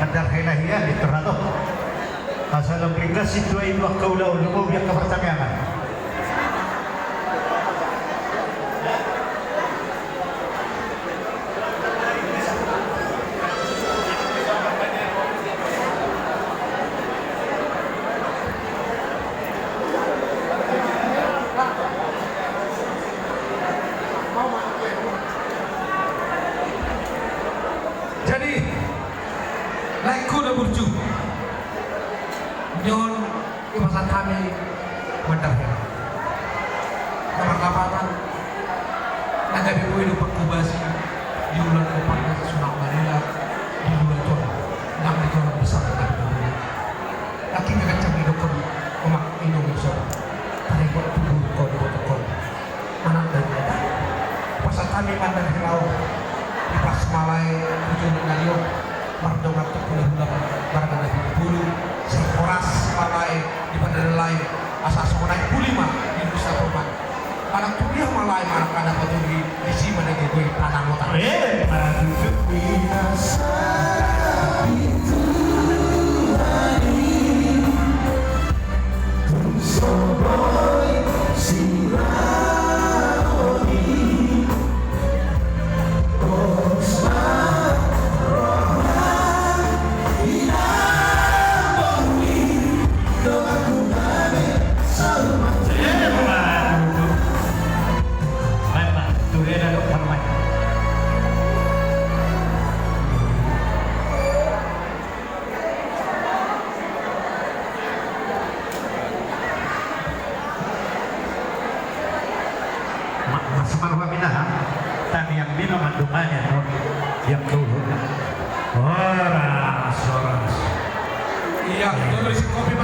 Kadang kailahian dito na to. Asal ang bigla si Dwayne Wakaulaw lumubyak ka pertanyaan. Jadi laiku na burju nyon ibasan kami mendarnya nomor kapatan ada bibu hidup pagkubasi di bulan keempat Sunang Manila di bulan Ton nang di orang besar na bibu laki ngagacang hidup ko umak inong iso tayo ko tubuh ko di protokol anak dan ada pasal kami mandang hilau di pas malay tujuan ngaliyo Mardongat terpuluh barang dari bulu sekoras malai di pada lain asas menai pulima di Nusa Perumahan anak tuh malai mana kada patunggi di sini mana gue tanah motor Para duduk binasa itu hari Soboy Sironi Osman Semarwa minaha tani yang minum mandungannya yang dulu oras iya tulis kopi